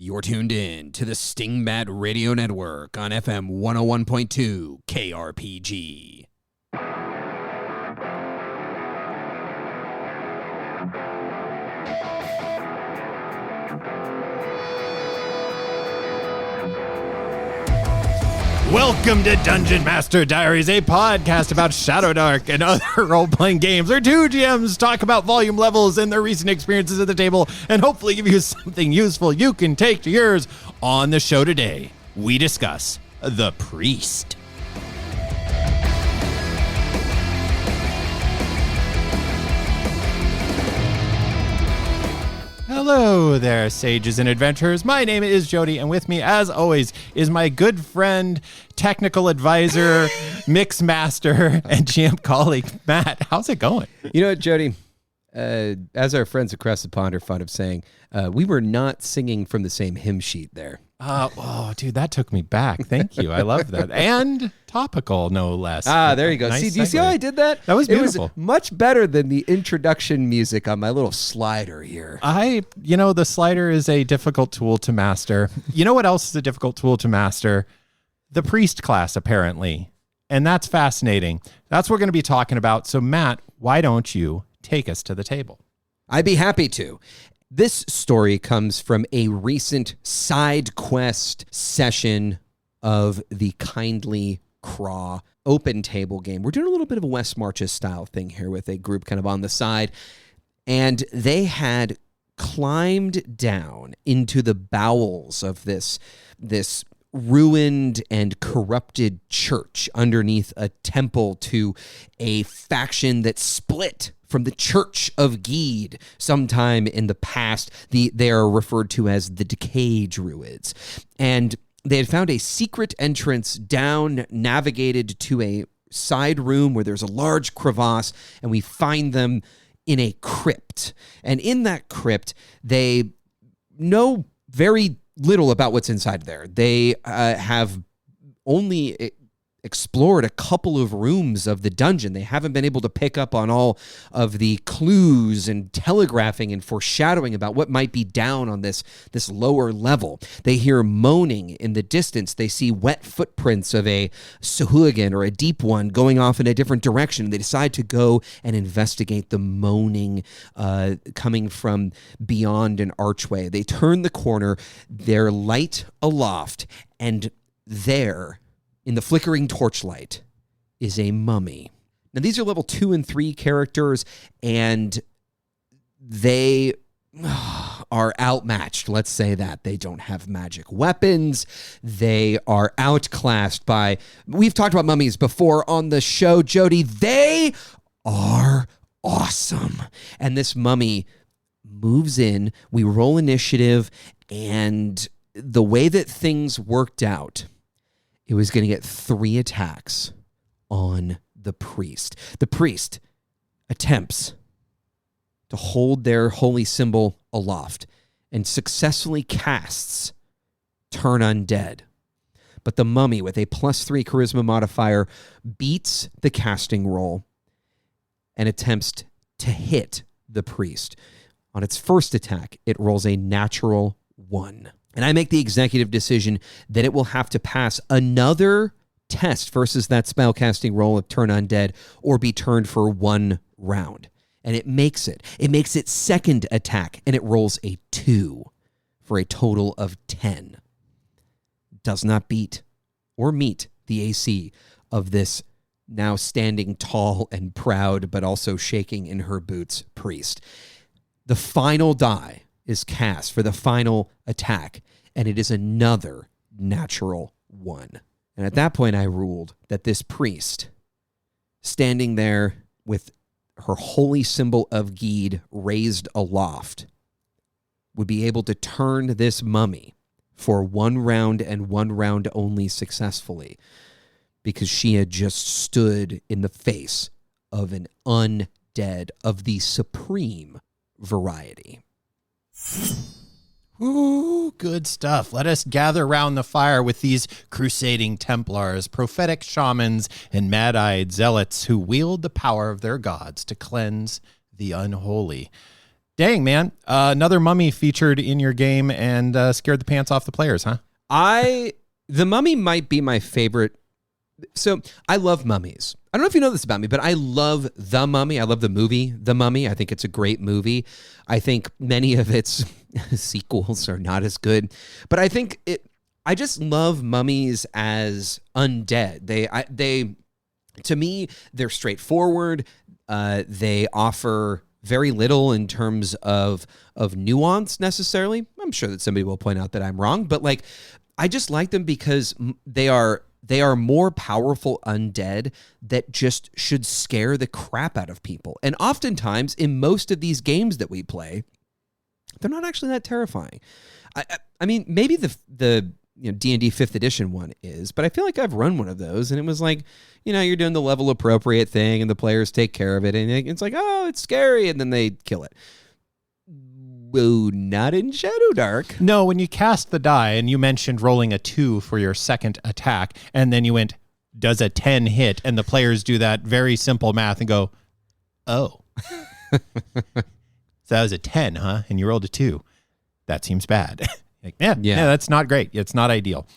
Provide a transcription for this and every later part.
You're tuned in to the Stingbat Radio Network on FM 101.2 KRPG. Welcome to Dungeon Master Diaries, a podcast about Shadow Dark and other role-playing games where two GMs talk about volume levels and their recent experiences at the table and hopefully give you something useful you can take to yours. On the show today, we discuss The Priest. Hello there, sages and adventurers. My name is Jody, and with me, as always, is my good friend, technical advisor, mix master, and GM colleague, Matt. How's it going? You know what, Jody? As our friends across the pond are fond of saying, we were not singing from the same hymn sheet there. Oh, dude, that took me back. Thank you. I love that. And topical, no less. There you go. Nice see, do you see how I did that? That was beautiful. It was much better than the introduction music on my little slider here. The slider is a difficult tool to master. You know what else is a difficult tool to master? The priest class, apparently. And that's fascinating. That's what we're going to be talking about. So, Matt, why don't you take us to the table? I'd be happy to. This story comes from a recent side quest session of the Kindly Craw open table game. We're doing a little bit of a West Marches style thing here with a group kind of on the side. And they had climbed down into the bowels of this ruined and corrupted church underneath a temple to a faction that split from the Church of Gede sometime in the past. They are referred to as the Decay Druids. And they had found a secret entrance down, navigated to a side room where there's a large crevasse, and we find them in a crypt. And in that crypt, they know very little about what's inside there. They have only explored a couple of rooms of the dungeon. They haven't been able to pick up on all of the clues and telegraphing and foreshadowing about what might be down on this lower level. They hear moaning in the distance. They see wet footprints of a Sahuagin or a deep one going off in a different direction. They decide to go and investigate the moaning coming from beyond an archway. They turn the corner, their light aloft, and there, in the flickering torchlight, is a mummy. Now, these are level 2 and 3 characters, and they are outmatched. Let's say that. They don't have magic weapons. They are outclassed by... We've talked about mummies before on the show, Jody. They are awesome. And this mummy moves in. We roll initiative, and the way that things worked out, it was going to get 3 attacks on the priest. The priest attempts to hold their holy symbol aloft and successfully casts Turn Undead. But the mummy, with a +3 charisma modifier, beats the casting roll and attempts to hit the priest. On its first attack, it rolls a natural 1. And I make the executive decision that it will have to pass another test versus that spellcasting roll of Turn Undead or be turned for 1 round. And it makes it. It makes its second attack, and it rolls a 2 for a total of 10. Does not beat or meet the AC of this now standing tall and proud, but also shaking in her boots priest. The final die is cast for the final attack, and it is another natural 1. And at that point, I ruled that this priest, standing there with her holy symbol of Gede raised aloft, would be able to turn this mummy for 1 round and 1 round only successfully, because she had just stood in the face of an undead of the supreme variety. Ooh, good stuff. Let us gather round the fire with these crusading Templars, prophetic shamans, and mad-eyed zealots who wield the power of their gods to cleanse the unholy. Dang, man. Another mummy featured in your game and scared the pants off the players, huh? The mummy might be my favorite. So I love mummies. I don't know if you know this about me, but I love The Mummy. I love the movie The Mummy. I think it's a great movie. I think many of its sequels are not as good, but I just love mummies as undead. They to me, they're straightforward. They offer very little in terms of nuance necessarily. I'm sure that somebody will point out that I'm wrong, but like, I just like them because they are more powerful undead that just should scare the crap out of people. And oftentimes in most of these games that we play, they're not actually that terrifying. I mean, maybe the D&D 5th edition one is, but I feel like I've run one of those and it was like, you're doing the level appropriate thing and the players take care of it and it's like, oh, it's scary, and then they kill it. Whoa, not in Shadowdark. No, when you cast the die and you mentioned rolling a 2 for your second attack, and then you went, does a 10 hit? And the players do that very simple math and go, oh. So that was a 10, huh? And you rolled a 2. That seems bad. Like, yeah, that's not great. It's not ideal.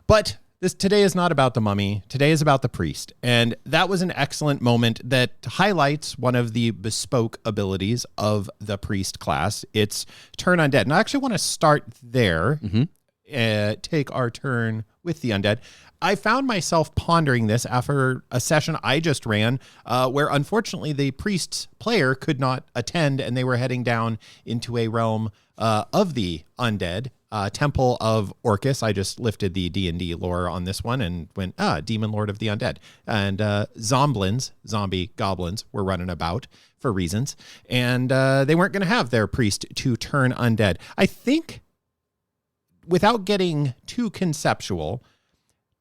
But today is not about the mummy. Today is about the priest. And that was an excellent moment that highlights one of the bespoke abilities of the priest class. It's turn undead. And I actually want to start there, take our turn with the undead. I found myself pondering this after a session I just ran where unfortunately the priest's player could not attend and they were heading down into a realm of the undead. Temple of Orcus. I just lifted the D&D lore on this one and went, Demon Lord of the Undead. And zombie goblins were running about for reasons. And they weren't going to have their priest to turn undead. I think, without getting too conceptual,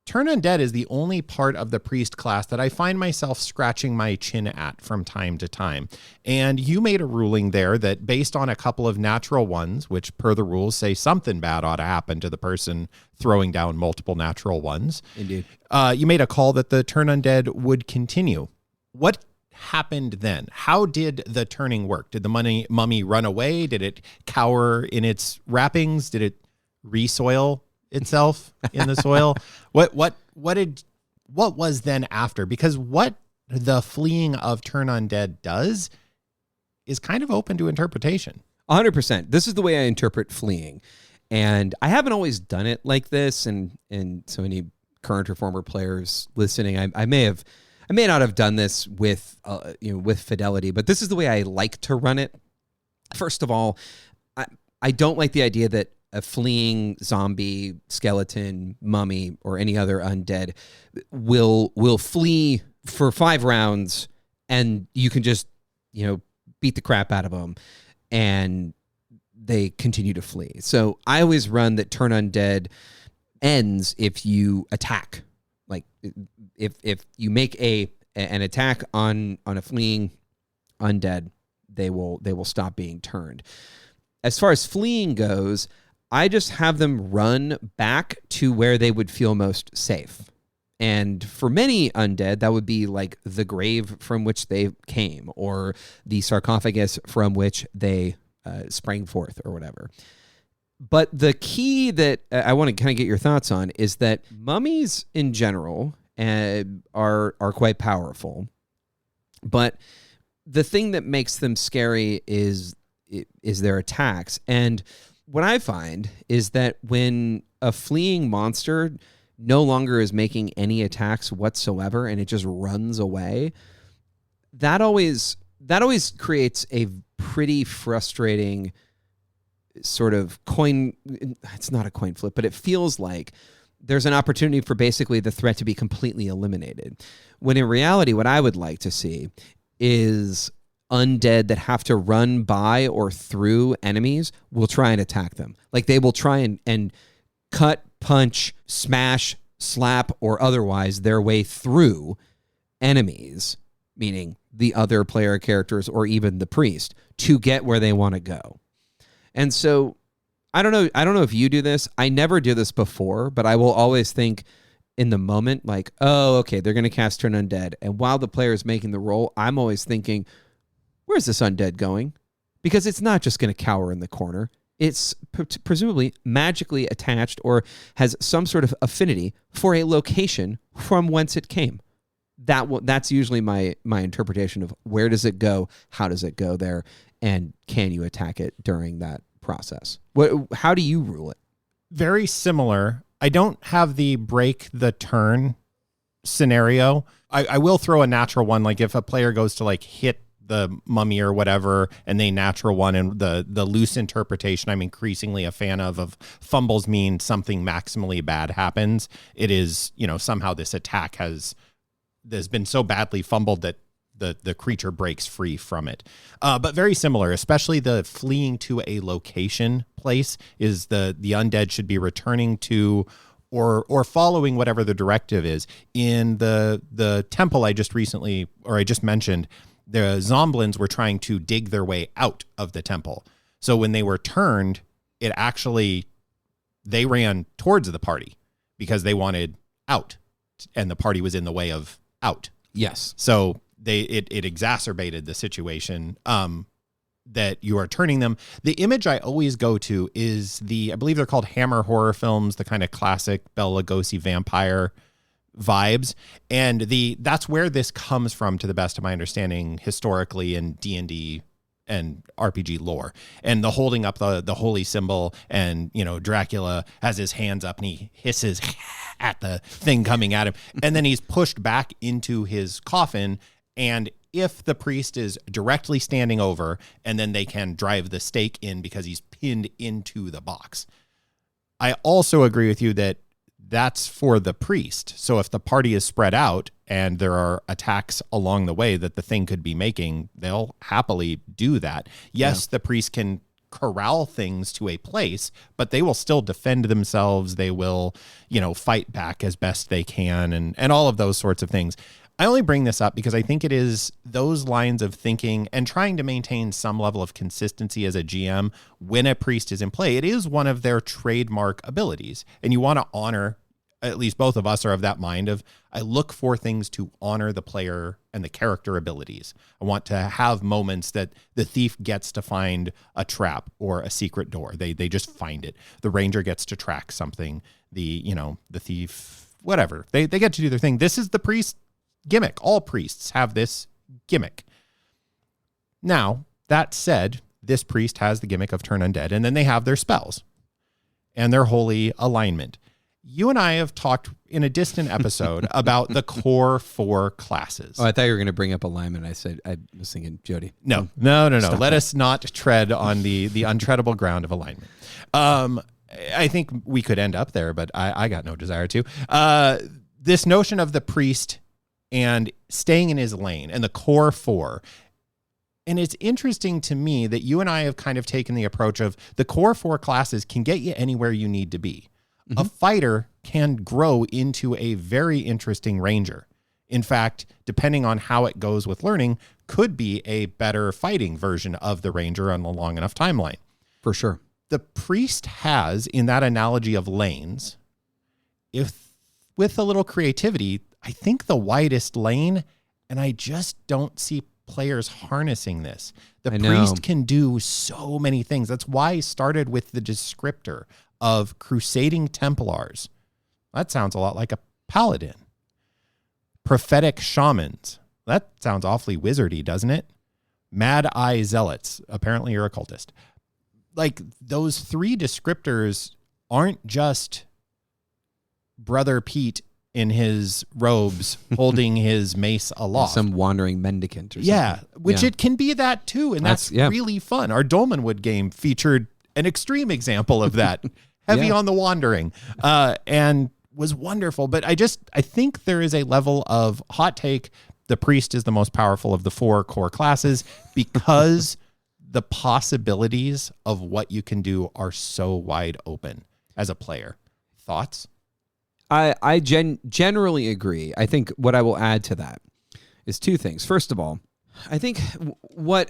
turn undead is the only part of the priest class that I find myself scratching my chin at from time to time. And you made a ruling there that based on a couple of natural ones, which per the rules say something bad ought to happen to the person throwing down multiple natural ones. Indeed. You made a call that the turn undead would continue. What happened then? How did the turning work? Did the mummy run away? Did it cower in its wrappings? Did it resoil itself in the soil? What was then after? Because what the fleeing of turn undead does is kind of open to interpretation. 100%. This is the way I interpret fleeing. And I haven't always done it like this. And so any current or former players listening, I may not have done this with fidelity, but this is the way I like to run it. First of all, I don't like the idea that a fleeing zombie, skeleton, mummy, or any other undead will flee for 5 rounds and you can just, beat the crap out of them and they continue to flee. So I always run that turn undead ends if you attack. Like if you make an attack on a fleeing undead, they will stop being turned. As far as fleeing goes, I just have them run back to where they would feel most safe. And for many undead, that would be like the grave from which they came or the sarcophagus from which they sprang forth or whatever. But the key that I want to kind of get your thoughts on is that mummies in general are quite powerful. But the thing that makes them scary is their attacks. And what I find is that when a fleeing monster no longer is making any attacks whatsoever and it just runs away, that always creates a pretty frustrating sort of coin. It's not a coin flip, but it feels like there's an opportunity for basically the threat to be completely eliminated. When in reality, what I would like to see is undead that have to run by or through enemies will try and attack them. Like they will try and cut, punch, smash, slap, or otherwise their way through enemies, meaning the other player characters or even the priest, to get where they want to go. And so I don't know if you do this. I never do this before, but I will always think in the moment like, oh, okay, they're going to cast Turn Undead. And while the player is making the roll, I'm always thinking, where's this undead going? because it's not just going to cower in the corner. It's presumably magically attached or has some sort of affinity for a location from whence it came. That's usually my interpretation of where does it go, how does it go there, and can you attack it during that process? How do you rule it? Very similar. I don't have the break the turn scenario. I will throw a natural one, like if a player goes to like hit the mummy or whatever and they natural one, and the loose interpretation I'm increasingly a fan of fumbles mean something maximally bad happens. It is, somehow this attack has been so badly fumbled that the creature breaks free from it. But very similar, especially the fleeing to a location place is the undead should be returning to or following whatever the directive is. In the temple I just mentioned, the Zomblins were trying to dig their way out of the temple. So when they were turned, they ran towards the party because they wanted out, and the party was in the way of out. Yes. So it exacerbated the situation that you are turning them. The image I always go to is I believe they're called Hammer horror films, the kind of classic Bela Lugosi vampire vibes. And that's where this comes from, to the best of my understanding, historically in D&D and RPG lore. And the holding up the holy symbol, and Dracula has his hands up and he hisses at the thing coming at him, and then he's pushed back into his coffin. And if the priest is directly standing over, and then they can drive the stake in because he's pinned into the box. I also agree with you that that's for the priest. So if the party is spread out and there are attacks along the way that the thing could be making, they'll happily do that. Yes, the priest can corral things to a place, but they will still defend themselves. They will, fight back as best they can, and all of those sorts of things. I only bring this up because I think it is those lines of thinking and trying to maintain some level of consistency as a GM when a priest is in play. It is one of their trademark abilities, and you want to honor, at least both of us are of that mind of, I look for things to honor the player and the character abilities. I want to have moments that the thief gets to find a trap or a secret door. They just find it. The ranger gets to track something. The thief, whatever. They get to do their thing. This is the priest gimmick. All priests have this gimmick. Now, that said, this priest has the gimmick of turn undead, and then they have their spells and their holy alignment. You and I have talked in a distant episode about the core 4 classes. Oh, I thought you were going to bring up alignment. I was thinking Jody. No. Let us not tread on the untreadable ground of alignment. I think we could end up there, but I got no desire to. This notion of the priest and staying in his lane and the core 4. And it's interesting to me that you and I have kind of taken the approach of the core 4 classes can get you anywhere you need to be. Mm-hmm. A fighter can grow into a very interesting ranger. In fact, depending on how it goes with learning, could be a better fighting version of the ranger on a long enough timeline. For sure. The priest has, in that analogy of lanes, if with a little creativity, I think the widest lane, and I just don't see players harnessing this. The priest can do so many things. That's why I started with the descriptor of crusading Templars. That sounds a lot like a paladin. Prophetic shamans. That sounds awfully wizardy, doesn't it? Mad Eye zealots. Apparently you're a cultist. Like, those 3 descriptors aren't just Brother Pete in his robes holding his mace aloft. Some wandering mendicant or something. Yeah, which it can be that too, and that's really fun. Our Dolmenwood game featured an extreme example of that, heavy on the wandering, and was wonderful. But I think there is a level of hot take. The priest is the most powerful of the 4 core classes because the possibilities of what you can do are so wide open as a player. Thoughts? I generally agree. I think what I will add to that is 2 things. First of all, I think what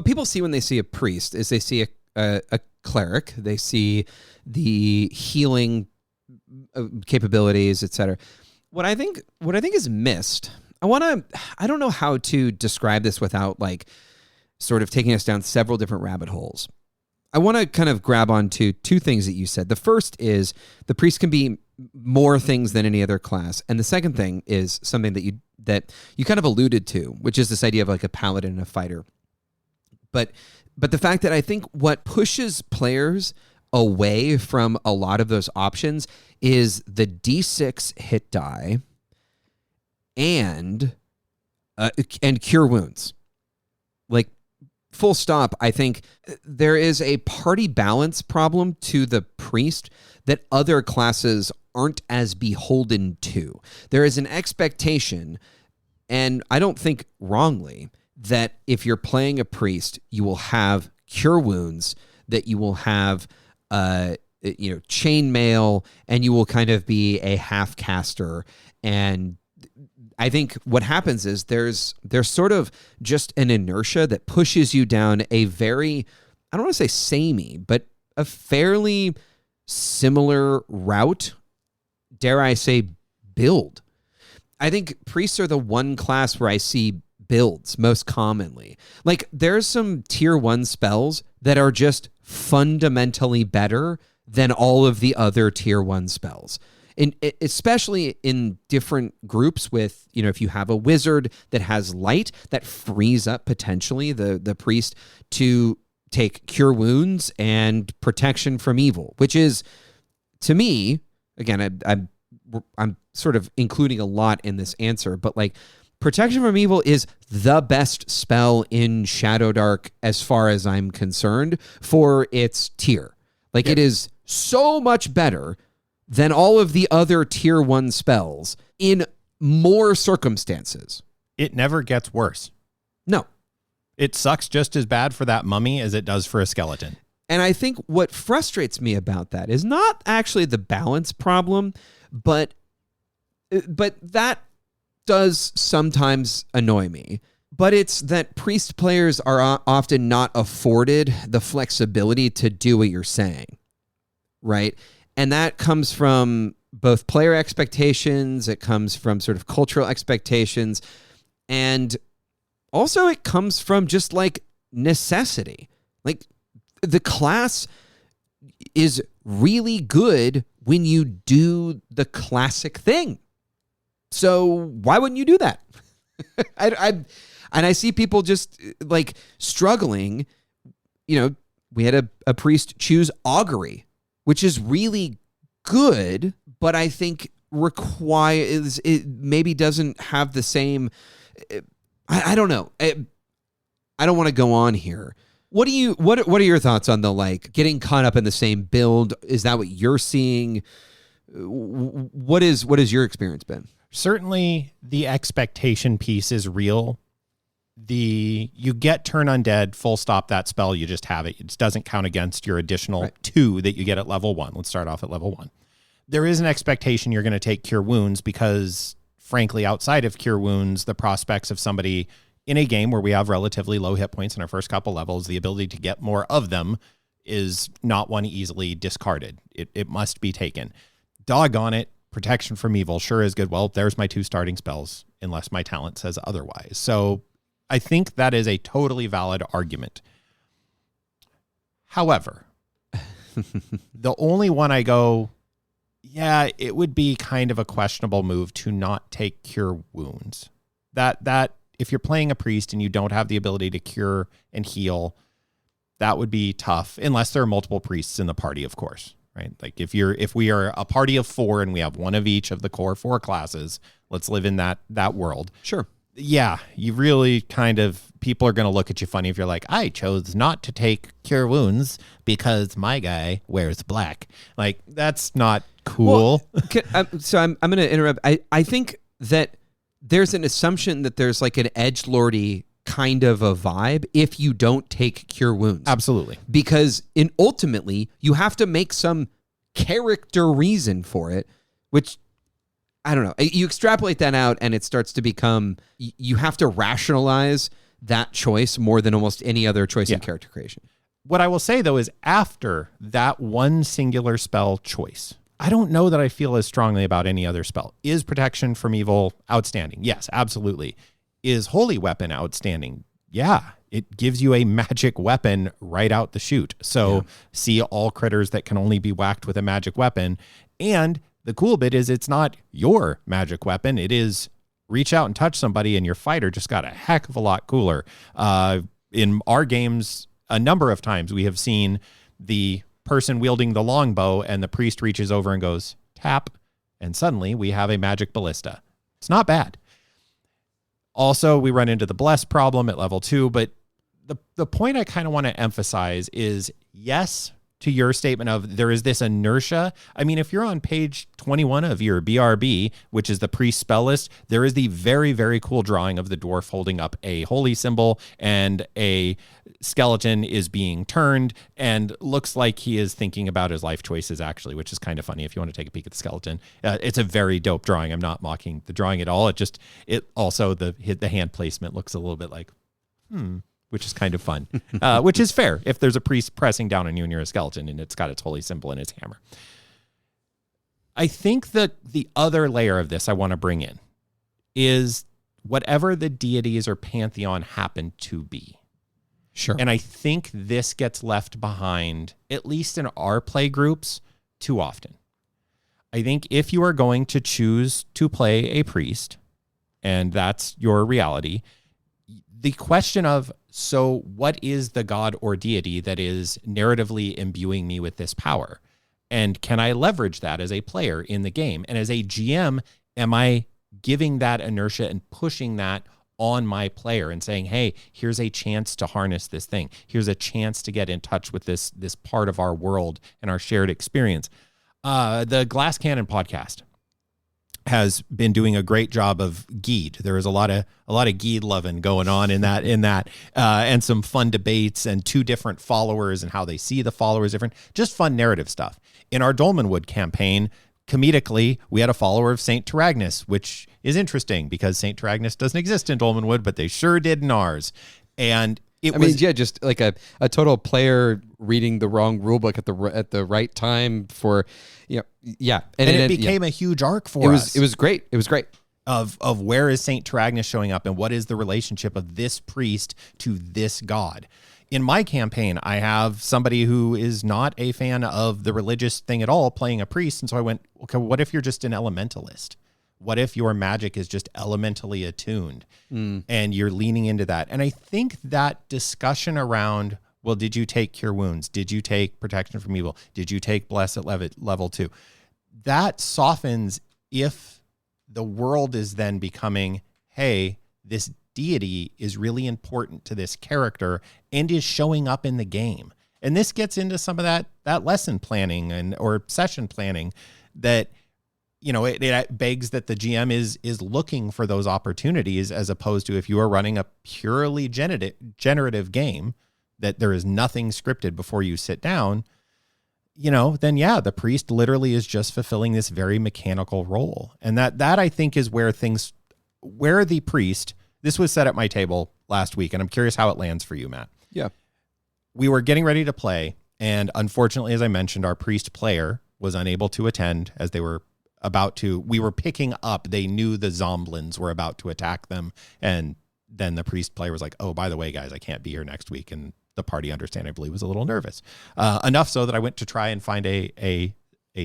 people see when they see a priest is they see a cleric. They see the healing capabilities, etc. What I think is missed. I don't know how to describe this without like sort of taking us down several different rabbit holes. I want to kind of grab onto two things that you said. The first is the priest can be more things than any other class. And the second thing is something that you kind of alluded to, which is this idea of like a paladin and a fighter. But the fact that I think what pushes players away from a lot of those options is the D6 hit die and cure wounds. Like, full stop, I think there is a party balance problem to the priest that other classes aren't as beholden to. There is an expectation, and I don't think wrongly, that if you're playing a priest, you will have cure wounds, that you will have chainmail, and you will kind of be a half caster. And I think what happens is there's sort of just an inertia that pushes you down a very, I don't want to say samey, but a fairly similar route, dare I say, build. I think priests are the one class where I see builds most commonly. Like, there's some tier 1 spells that are just fundamentally better than all of the other tier 1 spells. Especially in different groups with, if you have a wizard that has light, that frees up potentially the priest to take cure wounds and protection from evil, which is, to me, again, I'm sort of including a lot in this answer, but like, protection from evil is the best spell in Shadowdark as far as I'm concerned for its tier. Like, It is so much better than all of the other tier 1 spells in more circumstances. It never gets worse. No. It sucks just as bad for that mummy as it does for a skeleton. And I think what frustrates me about that is not actually the balance problem, but that does sometimes annoy me. But it's that priest players are often not afforded the flexibility to do what you're saying, right? And that comes from both player expectations, it comes from sort of cultural expectations, and also it comes from just like necessity. Like, the class is really good when you do the classic thing. So why wouldn't you do that? I see people just like struggling. We had a priest choose augury, which is really good, but I think it maybe doesn't have the same. I don't know. I don't want to go on here. What are your thoughts on the like getting caught up in the same build? Is that what you're seeing? What is your experience been? Certainly, the expectation piece is real. You get turn undead, full stop, that spell, you just have it. It doesn't count against your additional 2 that you get at level 1. Let's start off at level 1. There is an expectation you're going to take cure wounds because, frankly, outside of cure wounds, the prospects of somebody in a game where we have relatively low hit points in our first couple levels, the ability to get more of them is not one easily discarded. It must be taken. Doggone it. Protection from evil sure is good. Well, there's my 2 starting spells, unless my talent says otherwise. So I think that is a totally valid argument. However, the only one I go, yeah, it would be kind of a questionable move to not take cure wounds. That if you're playing a priest and you don't have the ability to cure and heal, that would be tough, unless there are multiple priests in the party, of course. Right? Like if we are a party of 4 and we have one of each of the core 4 classes, let's live in that world. Sure. Yeah, you really kind of, people are going to look at you funny if you're like, I chose not to take cure wounds because my guy wears black. Like, that's not cool. Well, so I'm going to interrupt. I think that there's an assumption that there's like an edgelordy kind of a vibe if you don't take cure wounds. Absolutely. Because ultimately you have to make some character reason for it, which I don't know. You extrapolate that out and it starts to become, you have to rationalize that choice more than almost any other choice in character creation. What I will say though is after that one singular spell choice, I don't know that I feel as strongly about any other spell. Is protection from evil outstanding? Yes, absolutely. Is holy weapon outstanding? Yeah, it gives you a magic weapon right out the chute. So see all critters that can only be whacked with a magic weapon. And the cool bit is it's not your magic weapon. It is reach out and touch somebody and your fighter just got a heck of a lot cooler. In our games, a number of times we have seen the person wielding the longbow and the priest reaches over and goes, tap, and suddenly we have a magic ballista. It's not bad. Also, we run into the bless problem at level 2, but the point I kind of want to emphasize is, yes, to your statement of there is this inertia. I mean, if you're on page 21 of your BRB, which is the priest spell list, there is the very, very cool drawing of the dwarf holding up a holy symbol and a skeleton is being turned and looks like he is thinking about his life choices, actually, which is kind of funny if you want to take a peek at the skeleton. It's a very dope drawing. I'm not mocking the drawing at all. It also, the hand placement looks a little bit like, which is kind of fun, which is fair if there's a priest pressing down on you and you're a skeleton and it's got its holy symbol and its hammer. I think that the other layer of this I want to bring in is whatever the deities or pantheon happen to be. Sure. And I think this gets left behind, at least in our play groups, too often. I think if you are going to choose to play a priest, and that's your reality, the question of, so what is the god or deity that is narratively imbuing me with this power? And can I leverage that as a player in the game? And as a GM, am I giving that inertia and pushing that on my player and saying, hey, here's a chance to harness this thing. Here's a chance to get in touch with this part of our world and our shared experience. The Glass Cannon podcast has been doing a great job of Geed. There is a lot of Geed loving going on in that, and some fun debates and two different followers and how they see the followers different, just fun narrative stuff. In our Dolmenwood campaign, comedically, we had a follower of Saint Taragnus, which is interesting because Saint Taragnus doesn't exist in Dolmenwood, but they sure did in ours. And just like a total player reading the wrong rule book at the right time for, and it became a huge arc for us. It was great. It was great. Of where is Saint Taragnus showing up and what is the relationship of this priest to this god? In my campaign, I have somebody who is not a fan of the religious thing at all playing a priest. And so I went, okay, what if you're just an elementalist? What if your magic is just elementally attuned and you're leaning into that? And I think that discussion around, well, did you take Cure Wounds? Did you take Protection from Evil? Did you take Bless at level 2? That softens if the world is then becoming, hey, this deity is really important to this character and is showing up in the game. And this gets into some of that lesson planning or session planning that, it begs that the GM is looking for those opportunities, as opposed to if you are running a purely generative game that there is nothing scripted before you sit down, then the priest literally is just fulfilling this very mechanical role. And that I think is where the priest, this was said at my table last week, and I'm curious how it lands for you, Matt. Yeah. We were getting ready to play, and unfortunately, as I mentioned, our priest player was unable to attend as they were we were picking up, they knew the Zomblins were about to attack them, and then the priest player was like, oh, by the way, guys, I can't be here next week, and the party, understandably, was a little nervous. Enough so that I went to try and find a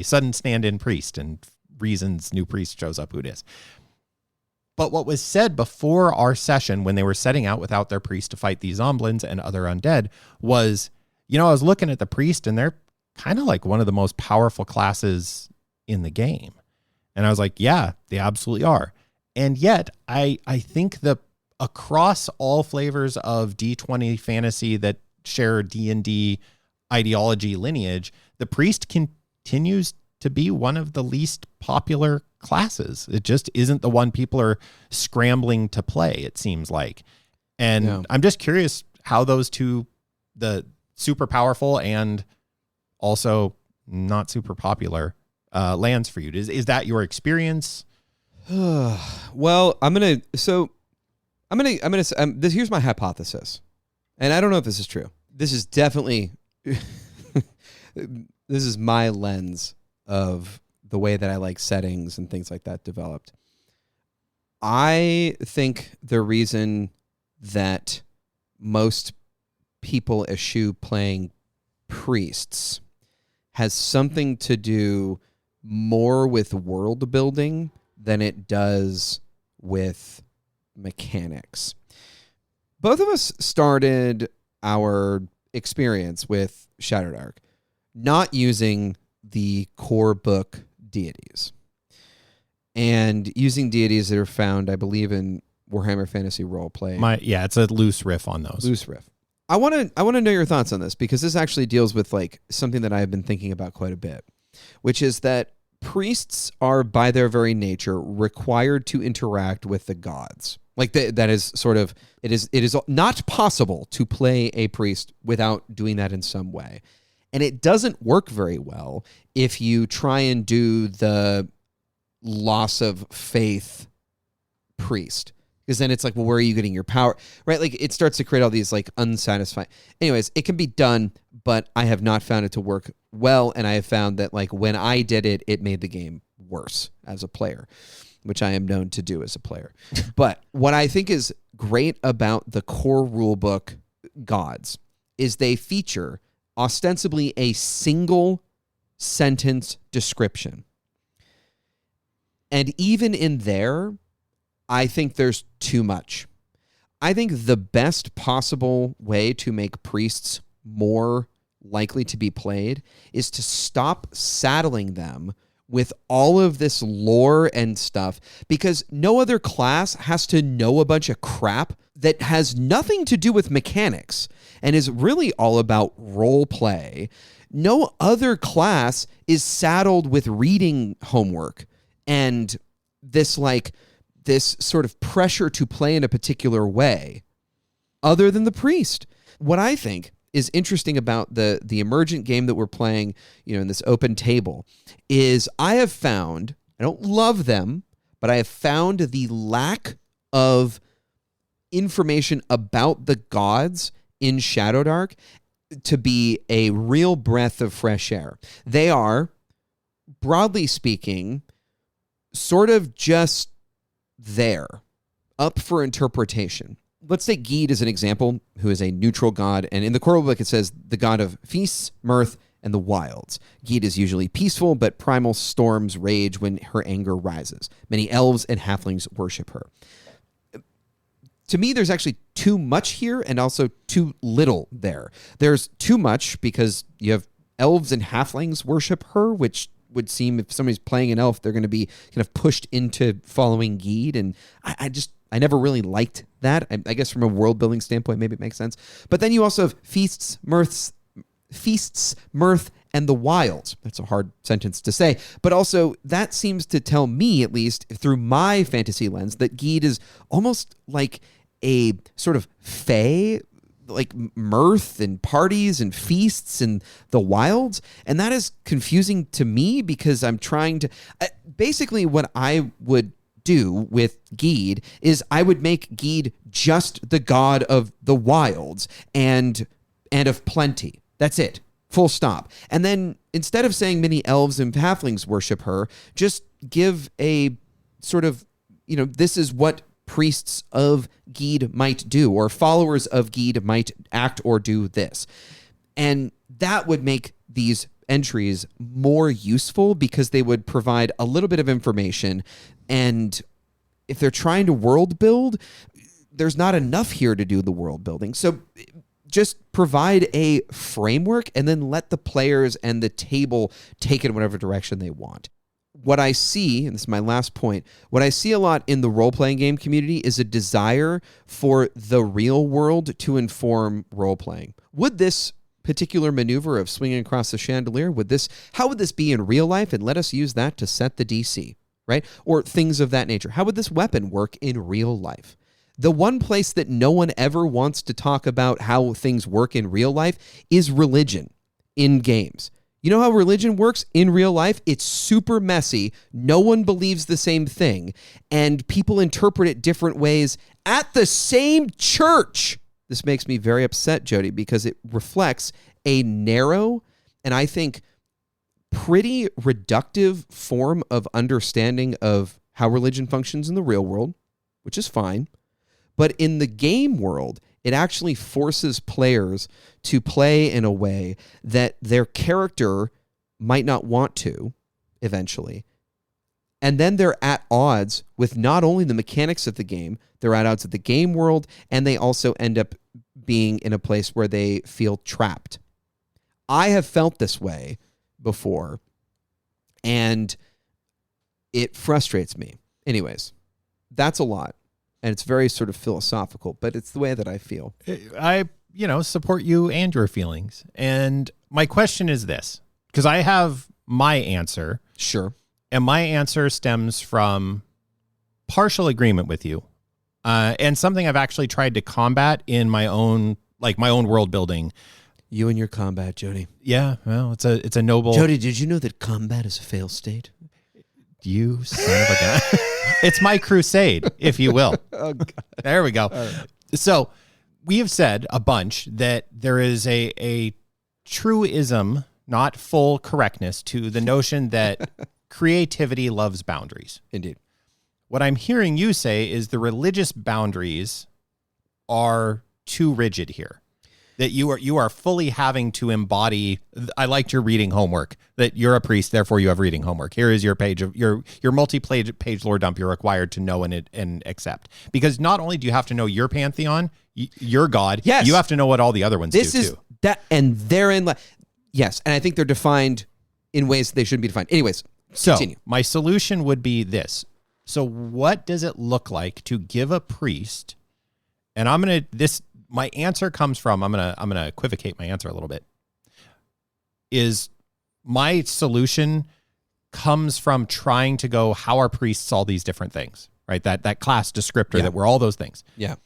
sudden stand-in priest, and reasons new priest shows up who it is. But what was said before our session, when they were setting out without their priest to fight these Zomblins and other undead, was, I was looking at the priest, and they're kind of like one of the most powerful classes in the game. And I was like, yeah, they absolutely are. And yet, I think across all flavors of D20 fantasy that share D&D ideology lineage, the priest continues to be one of the least popular classes. It just isn't the one people are scrambling to play, it seems like. And I'm just curious how those two, the super powerful and also not super popular, lands for you. Is that your experience? Well, here's my hypothesis, and I don't know if this is true. This is definitely, this is my lens of the way that I like settings and things like that developed. I think the reason that most people eschew playing priests has something to do more with world building than it does with mechanics. Both of us started our experience with Shadowdark not using the core book deities and using deities that are found, I believe, in Warhammer Fantasy Roleplay. It's a loose riff on those. Loose riff. I want to know your thoughts on this, because this actually deals with like something that I've been thinking about quite a bit, which is that priests are by their very nature required to interact with the gods. Like that is sort of, it is not possible to play a priest without doing that in some way. And it doesn't work very well if you try and do the loss of faith priest. Because then it's like, well, where are you getting your power? Right? Like it starts to create all these like unsatisfying. Anyways, it can be done, but I have not found it to work well. And I have found that like when I did it, it made the game worse as a player, which I am known to do as a player. But what I think is great about the core rulebook gods is they feature ostensibly a single sentence description. And even in there, I think there's too much. I think the best possible way to make priests more likely to be played is to stop saddling them with all of this lore and stuff, because no other class has to know a bunch of crap that has nothing to do with mechanics and is really all about role play. No other class is saddled with reading homework and this sort of pressure to play in a particular way other than the priest. What I think is interesting about the emergent game that we're playing, in this open table, is I have found, I don't love them, but I have found the lack of information about the gods in Shadowdark to be a real breath of fresh air. They are, broadly speaking, sort of just there, up for interpretation. Let's take Geed as an example, who is a neutral god, and in the core book it says the god of feasts, mirth, and the wilds. Geed is usually peaceful, but primal storms rage when her anger rises. Many elves and halflings worship her. To me, there's actually too much here and also too little there. There's too much because you have elves and halflings worship her, which would seem if somebody's playing an elf, they're going to be kind of pushed into following Geed. And I never really liked that. I guess from a world building standpoint, maybe it makes sense. But then you also have feasts, mirth, and the wilds. That's a hard sentence to say. But also that seems to tell me, at least through my fantasy lens, that Geed is almost like a sort of fae, like mirth and parties and feasts and the wilds. And that is confusing to me because I'm trying to... basically what I would do with Geed is I would make Geed just the god of the wilds and of plenty. That's it. Full stop. And then instead of saying many elves and halflings worship her, just give a sort of, this is what priests of Geed might do, or followers of Geed might act or do this. And that would make these entries more useful because they would provide a little bit of information. And if they're trying to world build, there's not enough here to do the world building. So just provide a framework and then let the players and the table take it in whatever direction they want. What I see, and this is my last point, what I see a lot in the role-playing game community is a desire for the real world to inform role-playing. Would this particular maneuver of swinging across the chandelier, how would this be in real life? And let us use that to set the DC, right? Or things of that nature. How would this weapon work in real life? The one place that no one ever wants to talk about how things work in real life is religion in games. You know how religion works in real life? It's super messy. No one believes the same thing. And people interpret it different ways at the same church. This makes me very upset, Jody, because it reflects a narrow and I think pretty reductive form of understanding of how religion functions in the real world, which is fine. But in the game world, it actually forces players to play in a way that their character might not want to eventually. And then they're at odds with not only the mechanics of the game, they're at odds with the game world, and they also end up being in a place where they feel trapped. I have felt this way before, and it frustrates me. Anyways, that's a lot, and it's very sort of philosophical, but it's the way that I feel. I support you and your feelings. And my question is this, because I have my answer. Sure. And my answer stems from partial agreement with you, and something I've actually tried to combat in my own world building. You and your combat, Jody. Yeah, well, it's a noble. Jody, did you know that combat is a fail state? You son of a gun. It's my crusade, if you will. Oh, God. There we go. Right. So we have said a bunch that there is a truism, not full correctness, to the notion that creativity loves boundaries. Indeed. What I'm hearing you say is the religious boundaries are too rigid here. That you are fully having to embody. I liked your reading homework. That you're a priest, therefore you have reading homework. Here is your page of your multi-page lore dump. You're required to know and accept, because not only do you have to know your pantheon, your god. Yes. You have to know what all the other ones do is too. That, and therein, yes, and I think they're defined in ways that they shouldn't be defined. Anyways, so continue. My solution would be this. So what does it look like to give a priest? And my answer comes from, I'm gonna equivocate my answer a little bit. Is my solution comes from trying to go, how are priests all these different things, right? That class descriptor, that we're all those things. Yeah.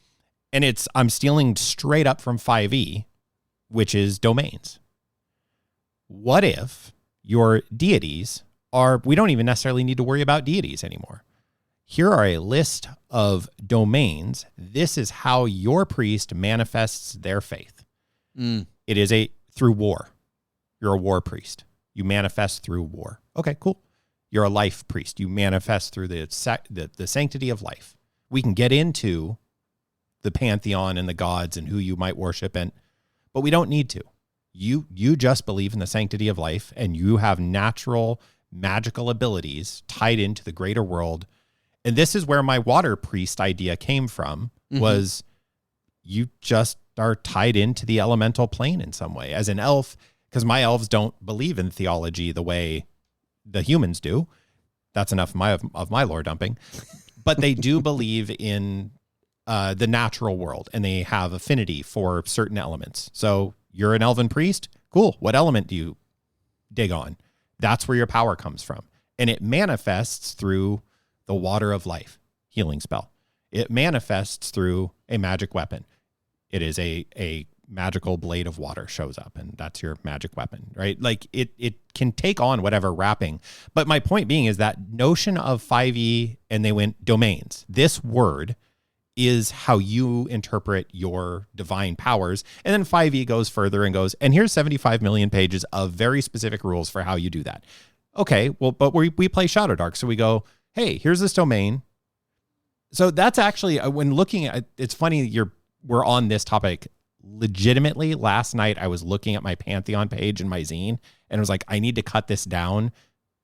And I'm stealing straight up from 5e, which is domains. What if your deities we don't even necessarily need to worry about deities anymore. Here are a list of domains. This is how your priest manifests their faith. It is through war. You're a war priest. You manifest through war. Okay, cool. You're a life priest. You manifest through the sanctity of life. We can get into the pantheon and the gods and who you might worship, but we don't need to. You just believe in the sanctity of life, and you have natural magical abilities tied into the greater world. And this is where my water priest idea came from, was you just are tied into the elemental plane in some way as an elf, because my elves don't believe in theology the way the humans do. That's enough of my lore dumping. But they do believe in the natural world, and they have affinity for certain elements. So you're an elven priest? Cool. What element do you dig on? That's where your power comes from. And it manifests through the water of life, healing spell. It manifests through a magic weapon. It is a magical blade of water shows up, and that's your magic weapon, right? Like it can take on whatever wrapping. But my point being is that notion of 5e, and they went domains. This word is how you interpret your divine powers. And then 5e goes further and goes, and here's 75 million pages of very specific rules for how you do that. Okay, well, but we play Shadow Dark, so we go, hey, here's this domain. So that's actually, when looking at, it's funny we're on this topic. Legitimately, last night I was looking at my Pantheon page in my zine, and it was like, I need to cut this down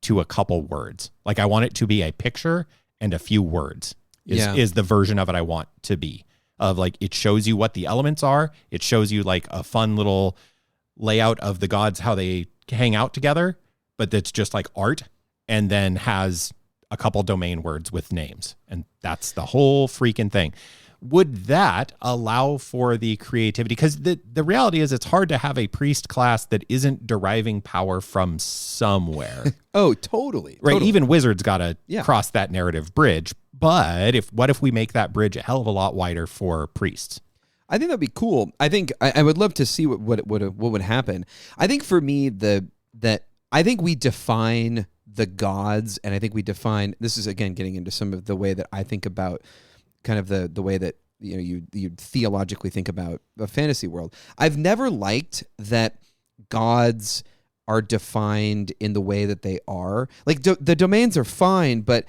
to a couple words. Like, I want it to be a picture and a few words is the version of it I want to be. Of like, it shows you what the elements are. It shows you like a fun little layout of the gods, how they hang out together, but that's just like art, and then has a couple domain words with names. And that's the whole freaking thing. Would that allow for the creativity? Because the reality is, it's hard to have a priest class that isn't deriving power from somewhere. Oh, totally. Right. Totally. Even wizards got to cross that narrative bridge. But what if we make that bridge a hell of a lot wider for priests? I think that'd be cool. I think I would love to see what would happen. I think for me, I think we define the gods, and I think we define, this is again getting into some of the way that I think about kind of the way that you theologically think about a fantasy world. I've never liked that gods are defined in the way that they are. Like the domains are fine, but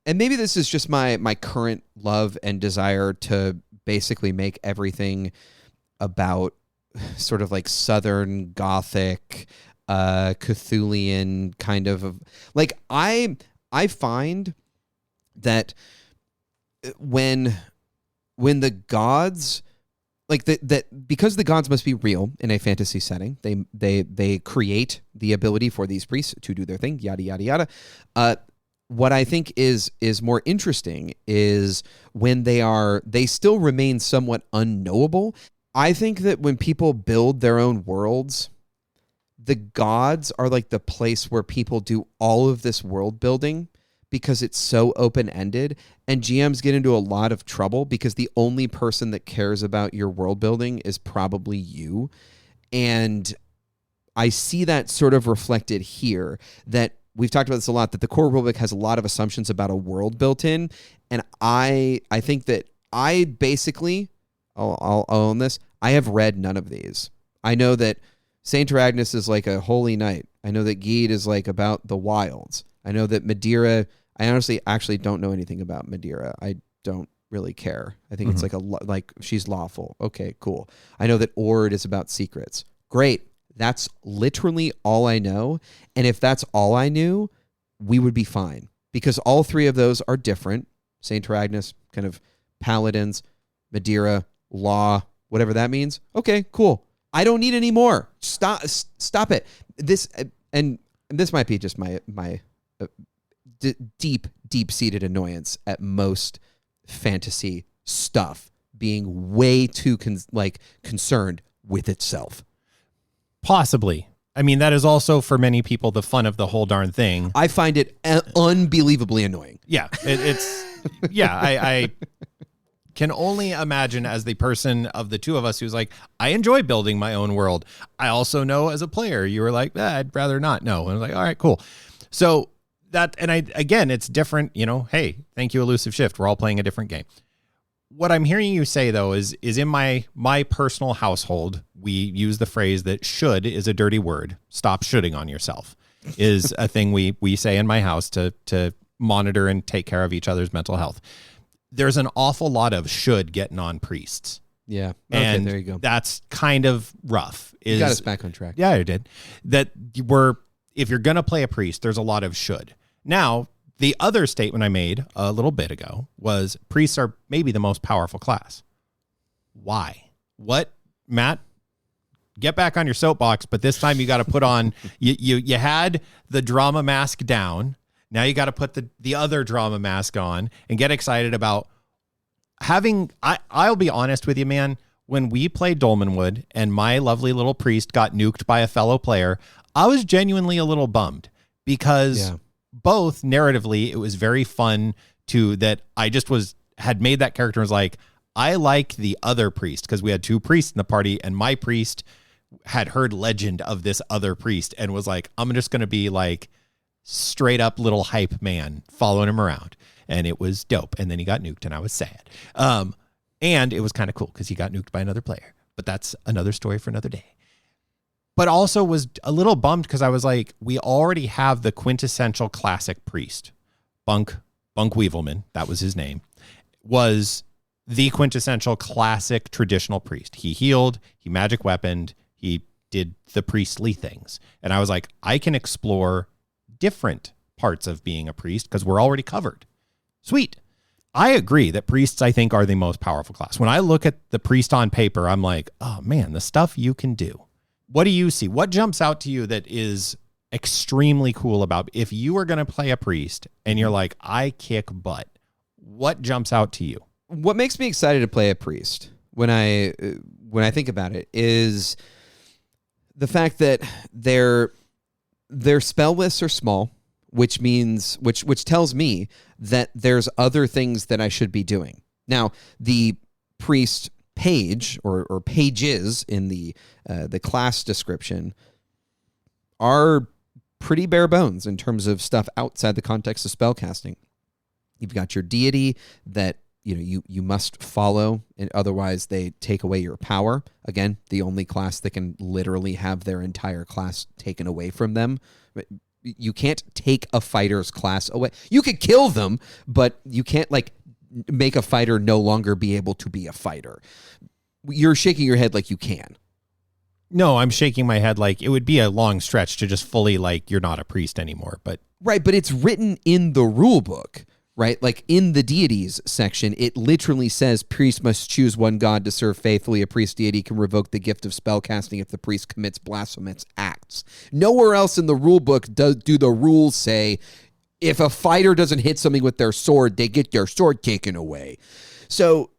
and maybe this is just my current love and desire to basically make everything about sort of like Southern Gothic, Cthulhian kind of like I find that when the gods like that because the gods must be real in a fantasy setting, they create the ability for these priests to do their thing, yada yada yada. What I think is more interesting is when they still remain somewhat unknowable. I think that when people build their own worlds, the gods are like the place where people do all of this world building because it's so open-ended, and GMs get into a lot of trouble because the only person that cares about your world building is probably you. And I see that sort of reflected here, that we've talked about this a lot, that the core rulebook has a lot of assumptions about a world built in, and I think that I basically, I'll own this, I have read none of these. I know that Saint Agnes is like a holy night. I know that Geed is like about the wilds. I know that Madeira, I honestly actually don't know anything about Madeira. I don't really care. I think it's like she's lawful. Okay, cool. I know that Ord is about secrets. Great. That's literally all I know. And if that's all I knew, we would be fine. Because all three of those are different. Saint Agnes, kind of paladins, Madeira, law, whatever that means. Okay, cool. I don't need any more. Stop it. This might be just my deep-seated annoyance at most fantasy stuff being way too concerned with itself. Possibly. I mean, that is also for many people the fun of the whole darn thing. I find it unbelievably annoying. Yeah, it's yeah. I can only imagine, as the person of the two of us who's like, I enjoy building my own world. I also know as a player, you were like, I'd rather not know. And I was like, all right, cool. So that, and again, it's different, hey, thank you, Elusive Shift. We're all playing a different game. What I'm hearing you say, though, is in my personal household, we use the phrase that should is a dirty word. Stop shoulding on yourself is a thing we say in my house to monitor and take care of each other's mental health. There's an awful lot of should getting on priests. Yeah. Okay, and there you go. That's kind of rough. You got us back on track. Yeah, I did. If you're going to play a priest, there's a lot of should. Now, the other statement I made a little bit ago was priests are maybe the most powerful class. Why? What? Matt, get back on your soapbox, but this time you got to put on, you had the drama mask down. Now you got to put the other drama mask on and get excited about having, I'll be honest with you, man, when we played Dolmenwood and my lovely little priest got nuked by a fellow player, I was genuinely a little bummed because both narratively, it was very fun that I just had made that character and was like, I like the other priest because we had two priests in the party and my priest had heard legend of this other priest and was like, I'm just going to be like straight up little hype man following him around. And it was dope. And then he got nuked and I was sad. And it was kind of cool because he got nuked by another player, but that's another story for another day. But also was a little bummed because I was like, we already have the quintessential classic priest. Bunk Weevilman, that was his name, was the quintessential classic traditional priest. He healed, he magic weaponed, he did the priestly things. And I was like, I can explore different parts of being a priest because we're already covered. Sweet. I agree that priests, I think, are the most powerful class. When I look at the priest on paper, I'm like, oh man, the stuff you can do. What do you see? What jumps out to you that is extremely cool about if you are going to play a priest and you're like, I kick butt? What jumps out to you? What makes me excited to play a priest when I think about it is the fact that their spell lists are small, which tells me that there's other things that I should be doing. Now, the priest page or pages in the class description are pretty bare bones in terms of stuff outside the context of spellcasting. You've got your deity that you must follow, and otherwise they take away your power. Again, the only class that can literally have their entire class taken away from them. You can't take a fighter's class away. You could kill them, but you can't make a fighter no longer be able to be a fighter. You're shaking your head like you can. No, I'm shaking my head like it would be a long stretch to just fully like you're not a priest anymore. But right, but it's written in the rule book, right? Like in the deities section, it literally says priest must choose one god to serve faithfully. A priest deity can revoke the gift of spellcasting if the priest commits blasphemous acts. Nowhere else in the rule book do the rules say if a fighter doesn't hit something with their sword, they get their sword taken away. So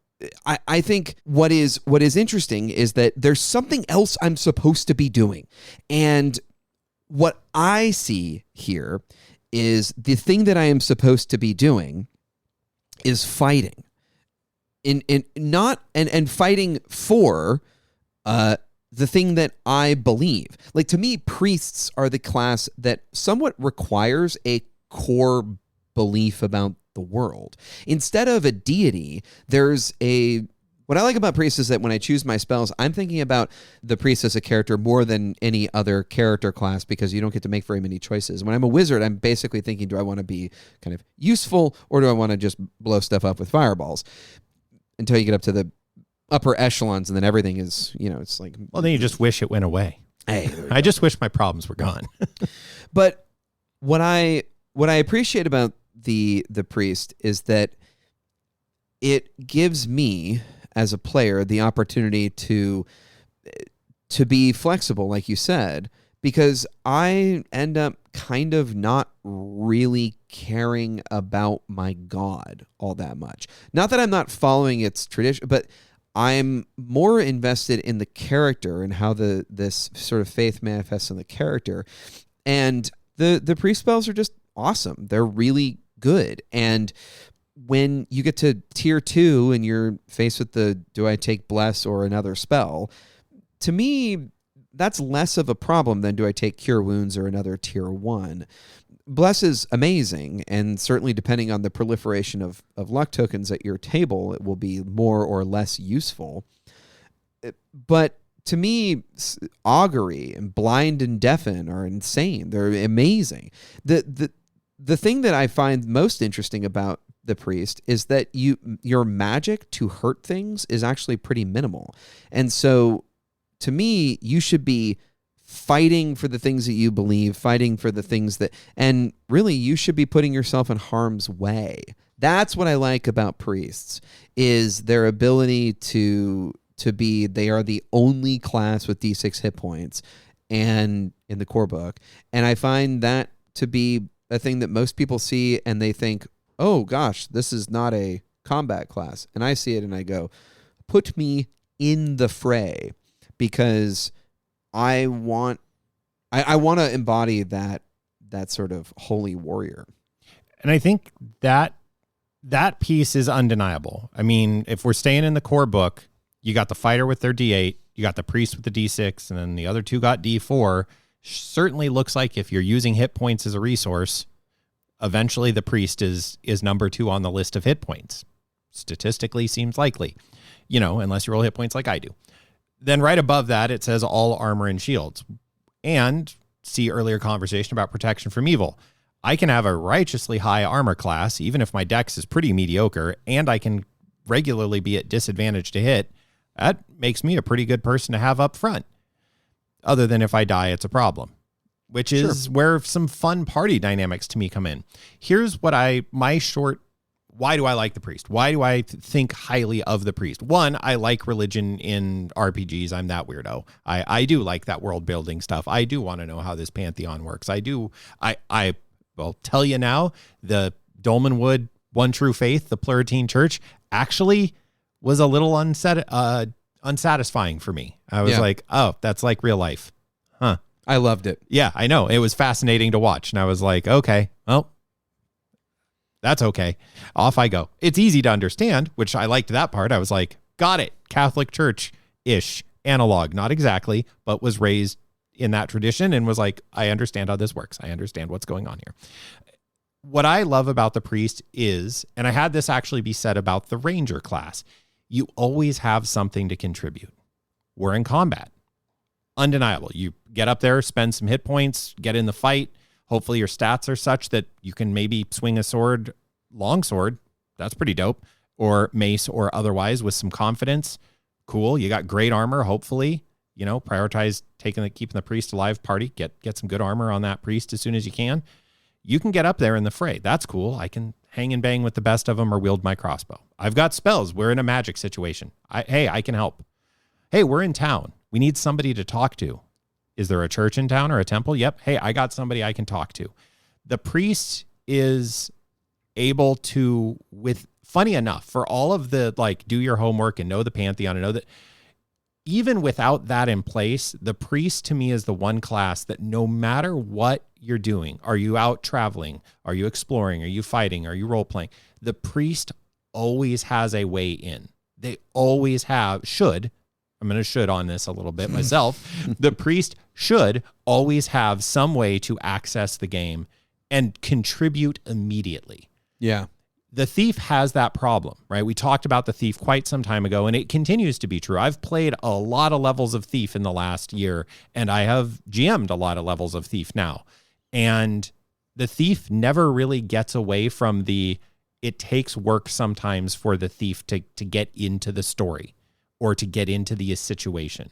I think what is interesting is that there's something else I'm supposed to be doing. And what I see here is the thing that I am supposed to be doing is fighting. And fighting for the thing that I believe. Like, to me, priests are the class that somewhat requires a core belief about the world. Instead of a deity, what I like about priests is that when I choose my spells, I'm thinking about the priest as a character more than any other character class, because you don't get to make very many choices. When I'm a wizard, I'm basically thinking, do I want to be kind of useful, or do I want to just blow stuff up with fireballs? Until you get up to the upper echelons, and then everything is, it's like... Well, then you just wish it went away. Hey, I just wish my problems were gone. But what I appreciate about the priest is that it gives me, as a player, the opportunity to be flexible, like you said, because I end up kind of not really caring about my god all that much. Not that I'm not following its tradition, but I'm more invested in the character and how this sort of faith manifests in the character. And the priest spells are just awesome. They're really good. And when you get to tier 2 and you're faced with do I take bless or another spell, to me, that's less of a problem than do I take cure wounds or another tier 1. Bless is amazing, and certainly depending on the proliferation of luck tokens at your table, it will be more or less useful. But to me, augury and blind and deafen are insane. They're amazing. The thing that I find most interesting about the priest is that your magic to hurt things is actually pretty minimal. And so to me, you should be fighting for the things that you believe, fighting for the things and really you should be putting yourself in harm's way. That's what I like about priests, is their ability they are the only class with D6 hit points and in the core book. And I find that to be a thing that most people see and they think, oh gosh, this is not a combat class. And I see it and I go, put me in the fray, because I want to embody that sort of holy warrior. And I think that piece is undeniable. I mean, if we're staying in the core book, you got the fighter with their D8, you got the priest with the D6, and then the other two got D4. Certainly looks like if you're using hit points as a resource, eventually the priest is number 2 on the list of hit points. Statistically seems likely, unless you roll hit points like I do. Then right above that, it says all armor and shields. And see earlier conversation about protection from evil. I can have a righteously high armor class, even if my dex is pretty mediocre, and I can regularly be at disadvantage to hit. That makes me a pretty good person to have up front. Other than if I die, it's a problem, which is where some fun party dynamics to me come in. Here's what why do I like the priest? Why do I think highly of the priest? One, I like religion in RPGs. I'm that weirdo. I do like that world building stuff. I do want to know how this pantheon works. I will tell you now, the Dolmenwood One True Faith, the Pluralitine Church, actually was a little unsatisfying for me. I was like, oh, that's like real life. Huh. I loved it. Yeah, I know. It was fascinating to watch. And I was like, okay, well, that's okay. Off I go. It's easy to understand, which I liked that part. I was like, got it. Catholic Church-ish analog. Not exactly, but was raised in that tradition and was like, I understand how this works. I understand what's going on here. What I love about the priest is, and I had this actually be said about the ranger class, you always have something to contribute. We're in combat. Undeniable. You get up there, spend some hit points, get in the fight. Hopefully your stats are such that you can maybe swing a sword, long sword. That's pretty dope. or mace or otherwise with some confidence, cool. You got great armor, hopefully. Prioritize keeping the priest alive party. Get some good armor on that priest as soon as you can. You can get up there in the fray. That's cool. I can hang and bang with the best of them or wield my crossbow. I've got spells. We're in a magic situation. I can help. Hey, we're in town. We need somebody to talk to. Is there a church in town or a temple? Yep. Hey, I got somebody I can talk to. The priest is able to, funny enough, for all of the do your homework and know the pantheon and know that, even without that in place, the priest to me is the one class that no matter what you're doing, are you out traveling? Are you exploring? Are you fighting? Are you role playing? The priest always has a way in. They always should. I'm going to should on this a little bit myself. The priest should always have some way to access the game and contribute immediately. Yeah. The thief has that problem, right? We talked about the thief quite some time ago, and it continues to be true. I've played a lot of levels of thief in the last year, and I have GM'd a lot of levels of thief now. And the thief never really gets away from it takes work sometimes for the thief to get into the story or to get into the situation.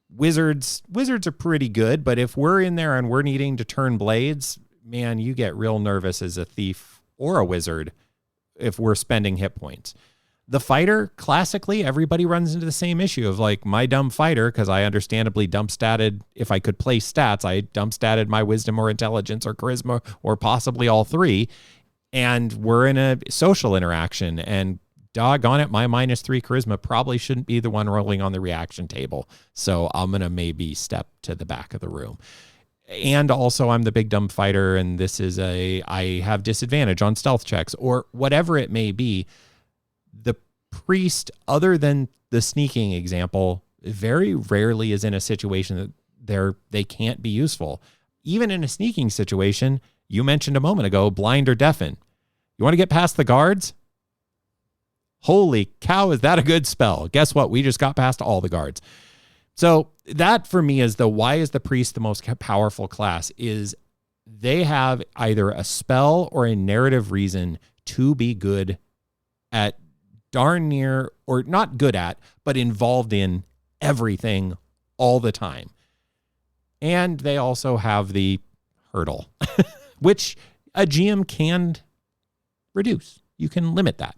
Wizards are pretty good, but if we're in there and we're needing to turn blades, man, you get real nervous as a thief or a wizard if we're spending hit points. The fighter, classically, everybody runs into the same issue of my dumb fighter, because I understandably dump statted, if I could play stats, I dump statted my wisdom or intelligence or charisma or possibly all three. And we're in a social interaction, and doggone it, my -3 charisma probably shouldn't be the one rolling on the reaction table. So I'm going to maybe step to the back of the room. And also I'm the big dumb fighter, and I have disadvantage on stealth checks or whatever it may be. The priest, other than the sneaking example, very rarely is in a situation that they can't be useful. Even in a sneaking situation, you mentioned a moment ago, blind or deafen. You want to get past the guards? Holy cow, is that a good spell? Guess what? We just got past all the guards. So that for me is why is the priest the most powerful class, is they have either a spell or a narrative reason to be good at darn near, or not good at, but involved in everything all the time. And they also have the hurdle, which a GM can reduce. You can limit that.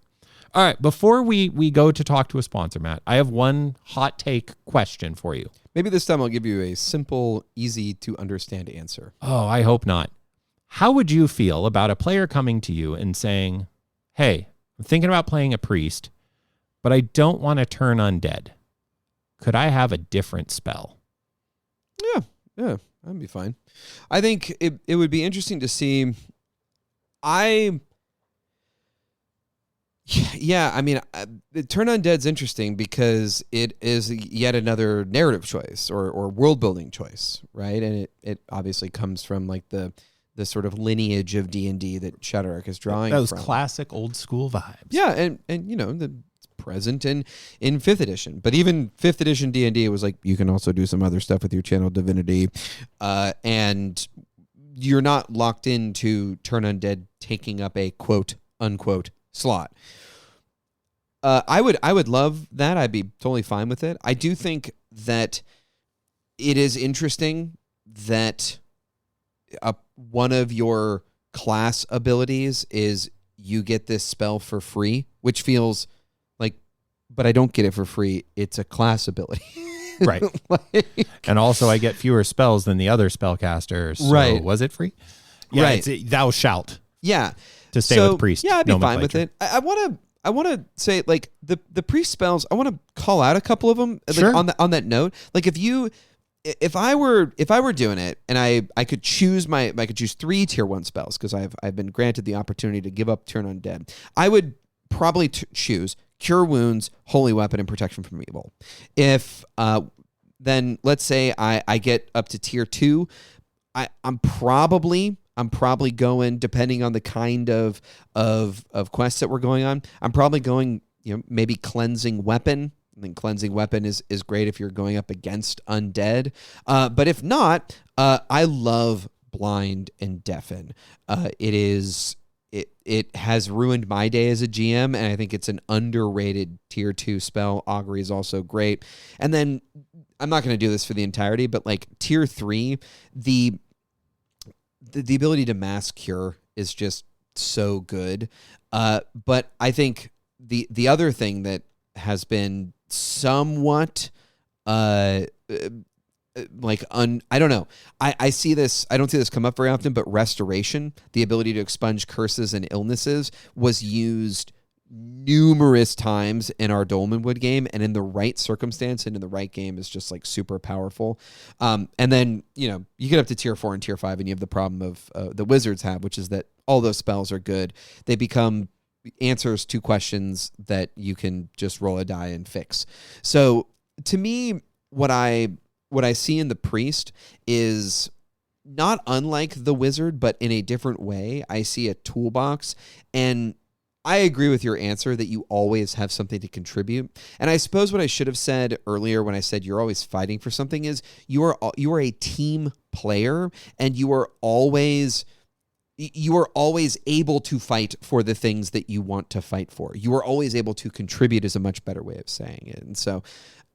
All right, before we go to talk to a sponsor, Matt, I have one hot take question for you. Maybe this time I'll give you a simple, easy to understand answer. Oh, I hope not. How would you feel about a player coming to you and saying, hey, I'm thinking about playing a priest, but I don't want to turn undead. Could I have a different spell? Yeah, that'd be fine. I think it would be interesting to see. Yeah, I mean, Turn Undead's interesting because it is yet another narrative choice or world building choice, right? And it obviously comes from the sort of lineage of D&D that Shadowdark is drawing those from. Classic old school vibes. Yeah, and it's present in 5th edition. But even 5th edition D&D, it was you can also do some other stuff with your channel divinity, and you're not locked into Turn Undead taking up a quote unquote slot. I would love that. I'd be totally fine with it. I do think that it is interesting that one of your class abilities is you get this spell for free, which feels but I don't get it for free. It's a class ability. Right. And also I get fewer spells than the other spellcasters. So right. Was it free? Yeah, right. Thou shalt. Yeah. To stay with priest. Yeah, I'd be fine with it. I want to say the priest spells. I want to call out a couple of them sure. on that note. If I were doing it and I could choose 3 tier 1 spells because I've been granted the opportunity to give up Turn Undead. I would probably choose Cure Wounds, Holy Weapon, and Protection from Evil. If then let's say I get up to tier 2, I'm probably going, depending on the kind of quests that we're going on, I'm probably going, maybe Cleansing Weapon. I think Cleansing Weapon is great if you're going up against undead. But if not, I love Blind and Deafen. It is it has ruined my day as a GM, and I think it's an underrated tier 2 spell. Augury is also great. And then I'm not going to do this for the entirety, but like tier 3, the ability to mass cure is just so good. But I think the other thing that has been somewhat I don't know. I see this. I don't see this come up very often, but restoration, the ability to expunge curses and illnesses, was used numerous times in our Dolmenwood game, and in the right circumstance and in the right game is just like super powerful. And then, you get up to tier 4 and tier 5 and you have the problem of the wizards have, which is that all those spells are good. They become answers to questions that you can just roll a die and fix. So to me, what I see in the priest is not unlike the wizard, but in a different way. I see a toolbox, and I agree with your answer that you always have something to contribute. And I suppose what I should have said earlier when I said you're always fighting for something is you are a team player, and you are always able to fight for the things that you want to fight for. You are always able to contribute is a much better way of saying it. And so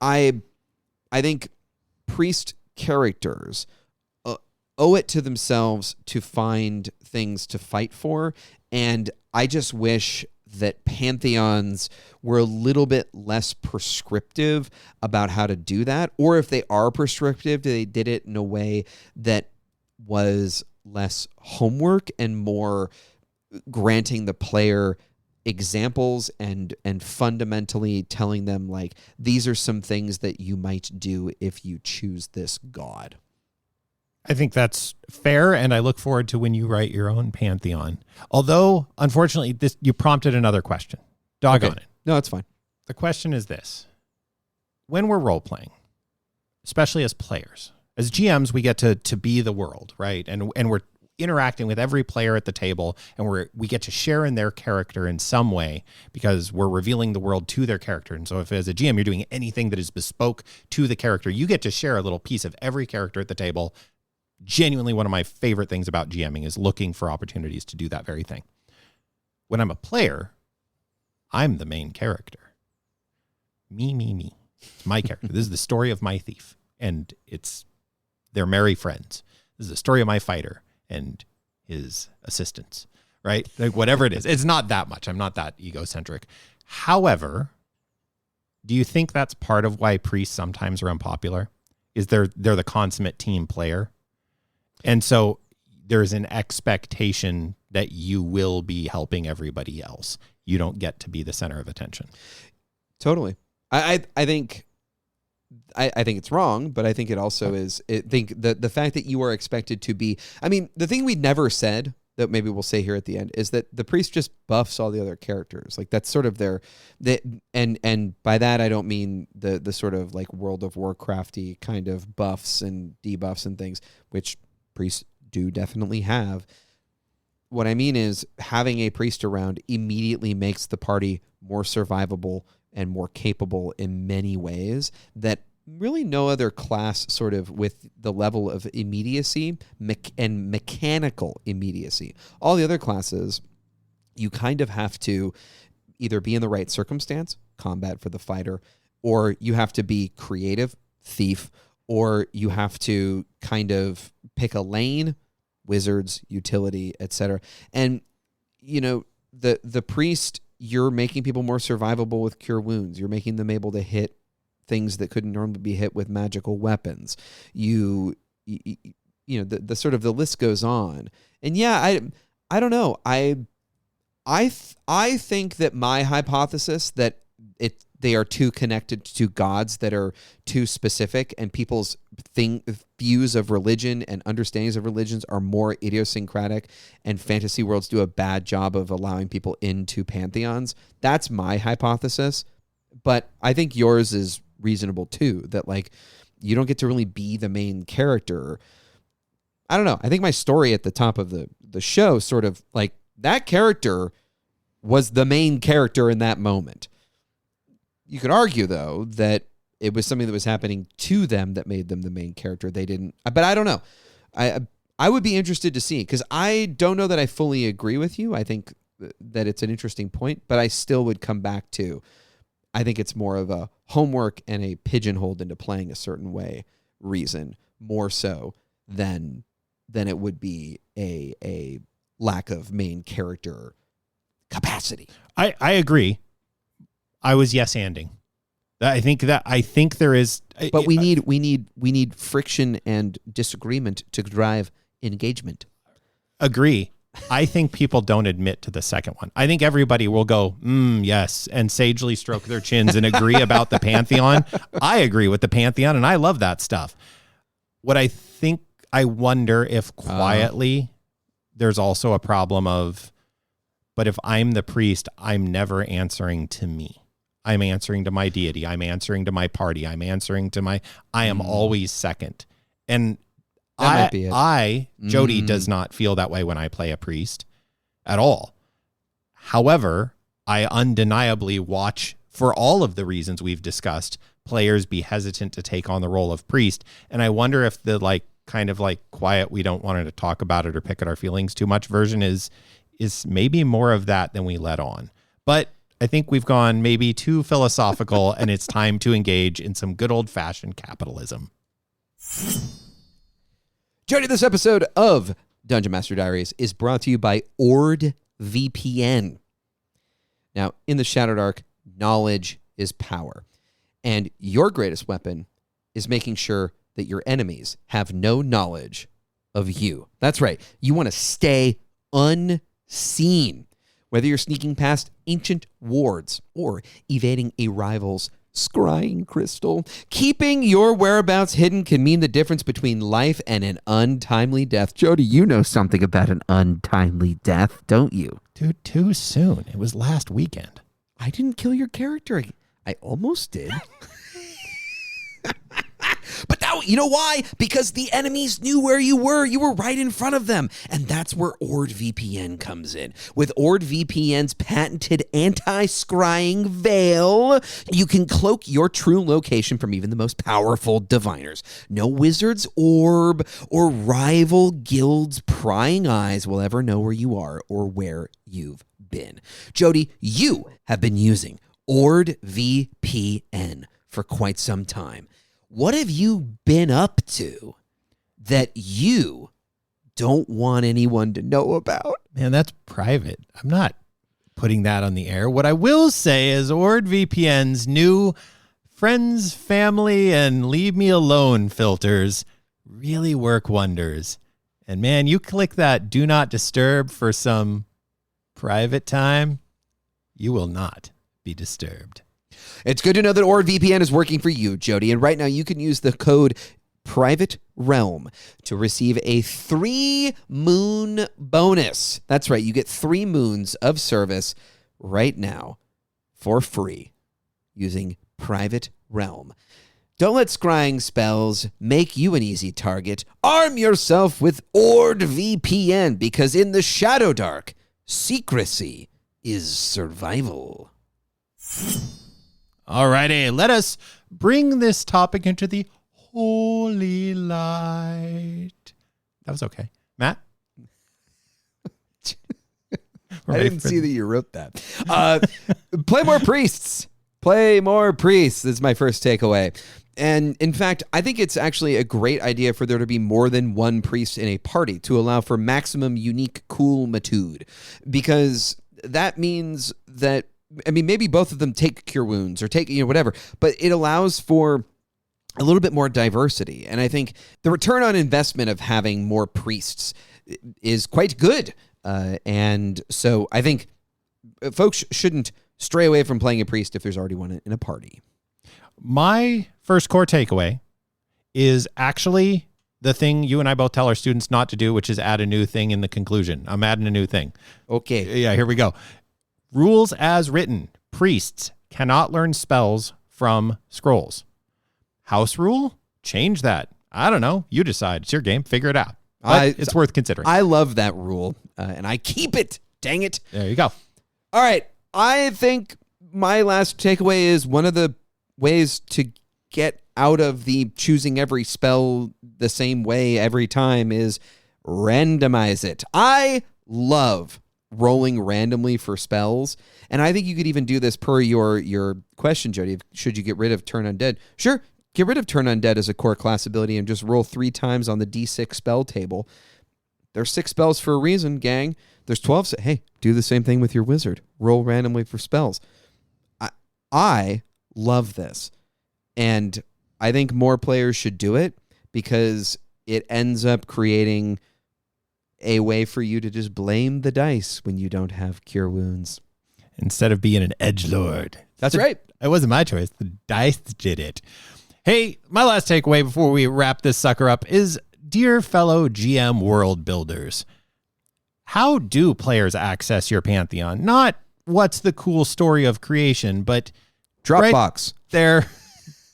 I think priest characters owe it to themselves to find things to fight for, and I just wish that pantheons were a little bit less prescriptive about how to do that, or if they are prescriptive, they did it in a way that was less homework and more granting the player examples and fundamentally telling them, like, these are some things that you might do if you choose this god. I think that's fair, and I look forward to when you write your own pantheon. Although, unfortunately, you prompted another question. Doggone it. No, it's fine. The question is this. When we're role-playing, especially as players, as GMs, we get to be the world, right? And we're interacting with every player at the table, and we get to share in their character in some way because we're revealing the world to their character. And so if as a GM you're doing anything that is bespoke to the character, you get to share a little piece of every character at the table. Genuinely, one of my favorite things about GMing is looking for opportunities to do that very thing. When I'm a player, I'm the main character. Me. It's my character. This is the story of my thief, and they're merry friends. This is the story of my fighter and his assistants, right? Like whatever it is. It's not that much. I'm not that egocentric. However, do you think that's part of why priests sometimes are unpopular? Is they're the consummate team player? And so there's an expectation that you will be helping everybody else. You don't get to be the center of attention. Totally. I think it's wrong, but I think it also is. I think the fact that you are expected to be. I mean, the thing we never said that maybe we'll say here at the end is that the priest just buffs all the other characters. Like that's sort of and by that I don't mean the sort of like World of Warcrafty kind of buffs and debuffs and things, which priests do definitely have. What I mean is having a priest around immediately makes the party more survivable and more capable in many ways that really no other class sort of with the level of immediacy and mechanical immediacy. All the other classes, you kind of have to either be in the right circumstance, combat for the fighter, or you have to be creative, thief, or you have to kind of pick a lane, wizards, utility, etc. And, the priest, you're making people more survivable with cure wounds. You're making them able to hit things that couldn't normally be hit with magical weapons. The sort of the list goes on. And yeah, I don't know. I think that my hypothesis that they are too connected to gods that are too specific, and people's views of religion and understandings of religions are more idiosyncratic, and fantasy worlds do a bad job of allowing people into pantheons. That's my hypothesis. But I think yours is reasonable too, that like you don't get to really be the main character. I don't know. I think my story at the top of the show sort of like that character was the main character in that moment. You could argue, though, that it was something that was happening to them that made them the main character. They didn't, but I don't know. I would be interested to see, because I don't know that I fully agree with you. I think that it's an interesting point, but I still would come back to, I think it's more of a homework and a pigeonholed into playing a certain way reason, more so than it would be a lack of main character capacity. I agree. I was yes-anding. I think there is, but we need friction and disagreement to drive engagement. Agree. I think people don't admit to the second one. I think everybody will go, yes, and sagely stroke their chins and agree about the Pantheon. I agree with the Pantheon, and I love that stuff. What I wonder if quietly there's also a problem of, but if I'm the priest, I'm never answering to me. I'm answering to my deity. I'm answering to my party. I am always second. And that might be it. Jody, does not feel that way when I play a priest at all. However, I undeniably watch, for all of the reasons we've discussed, players be hesitant to take on the role of priest. And I wonder if the kind of quiet, we don't want to talk about it or pick at our feelings too much version is maybe more of that than we let on. But I think we've gone maybe too philosophical, and it's time to engage in some good old-fashioned capitalism. Jody, this episode of Dungeon Master Diaries is brought to you by OrdVPN. Now, in the Shadowdark, knowledge is power. And your greatest weapon is making sure that your enemies have no knowledge of you. That's right. You want to stay unseen. Whether you're sneaking past ancient wards or evading a rival's scrying crystal, keeping your whereabouts hidden can mean the difference between life and an untimely death. Jody, you know something about an untimely death, don't you? Dude, too soon. It was last weekend. I didn't kill your character. I almost did. But that, you know why? Because the enemies knew where you were. You were right in front of them. And that's where OrdVPN comes in. With OrdVPN's patented anti-scrying veil, you can cloak your true location from even the most powerful diviners. No wizard's orb or rival guild's prying eyes will ever know where you are or where you've been. Jody, you have been using OrdVPN for quite some time. What have you been up to that you don't want anyone to know about? Man, that's private. I'm not putting that on the air. What I will say is OrdVPN's new friends, family, and leave me alone filters really work wonders. And man, you click that do not disturb for some private time, you will not be disturbed. It's good to know that OrdVPN is working for you, Jody. And right now you can use the code PRIVATERealm to receive a 3-moon bonus. That's right. You get 3 moons of service right now for free using Private Realm. Don't let scrying spells make you an easy target. Arm yourself with OrdVPN, because in the Shadowdark, secrecy is survival. All righty, let us bring this topic into the holy light. That was okay. Matt? I didn't see that you wrote that. Play more priests. Play more priests is my first takeaway. And in fact, I think it's actually a great idea for there to be more than one priest in a party to allow for maximum unique coolmatude, because that means that, I mean, maybe both of them take cure wounds or take, whatever, but it allows for a little bit more diversity. And I think the return on investment of having more priests is quite good. And so I think folks shouldn't stray away from playing a priest if there's already one in a party. My first core takeaway is actually the thing you and I both tell our students not to do, which is add a new thing in the conclusion. I'm adding a new thing. Okay. Yeah, here we go. Rules as written. Priests cannot learn spells from scrolls. House rule? Change that. I don't know. You decide. It's your game. Figure it out. But it's worth considering. I love that rule, and I keep it. Dang it. There you go. All right. I think my last takeaway is one of the ways to get out of the choosing every spell the same way every time is randomize it. I love rolling randomly for spells, and I think you could even do this per your question, Jody. Should you get rid of Turn Undead? Sure, get rid of Turn Undead as a core class ability and just roll 3 times on the D6 spell table. There's 6 spells for a reason, gang. There's 12. Hey, do the same thing with your wizard. Roll randomly for spells. I love this, and I think more players should do it because it ends up creating a way for you to just blame the dice when you don't have cure wounds. Instead of being an edgelord. That's right. It wasn't my choice. The dice did it. Hey, my last takeaway before we wrap this sucker up is, dear fellow GM world builders, how do players access your Pantheon? Not what's the cool story of creation, but Dropbox. Right there.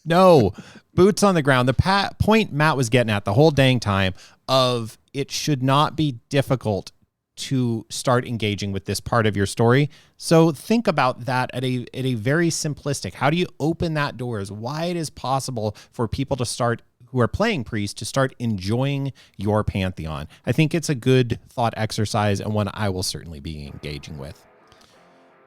No, boots on the ground. The point Matt was getting at the whole dang time of it should not be difficult to start engaging with this part of your story. So think about that at a very simplistic. How do you open that door as wide as possible for people to start, who are playing Priest, to start enjoying your Pantheon? I think it's a good thought exercise and one I will certainly be engaging with.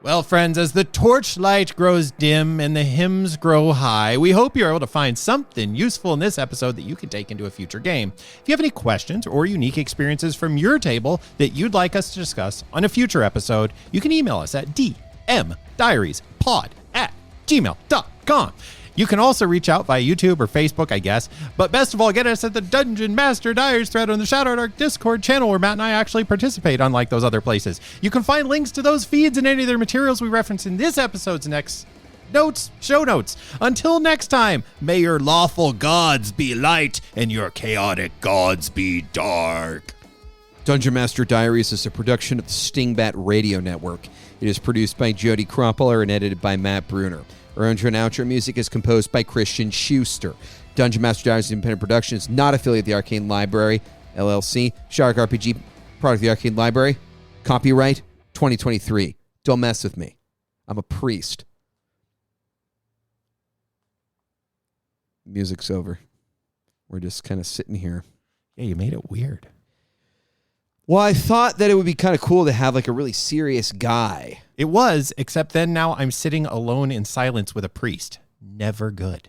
Well, friends, as the torchlight grows dim and the hymns grow high, we hope you're able to find something useful in this episode that you can take into a future game. If you have any questions or unique experiences from your table that you'd like us to discuss on a future episode, you can email us at dmdiariespod@gmail.com. You can also reach out via YouTube or Facebook, I guess. But best of all, get us at the Dungeon Master Diaries thread on the Shadow Dark Discord channel where Matt and I actually participate, unlike those other places. You can find links to those feeds and any of their materials we reference in this episode's show notes. Until next time, may your lawful gods be light and your chaotic gods be dark. Dungeon Master Diaries is a production of the Stingbat Radio Network. It is produced by Jody Kropholler and edited by Matt Bruner. Our intro and outro music is composed by Christian Schuster. Dungeon Master Diaries Independent Production is not affiliated with the Arcane Library, LLC. Shark RPG, product of the Arcane Library. Copyright 2023. Don't mess with me. I'm a priest. Music's over. We're just kind of sitting here. Yeah, you made it weird. Well, I thought that it would be kind of cool to have like a really serious guy. It was, except then now I'm sitting alone in silence with a priest. Never good.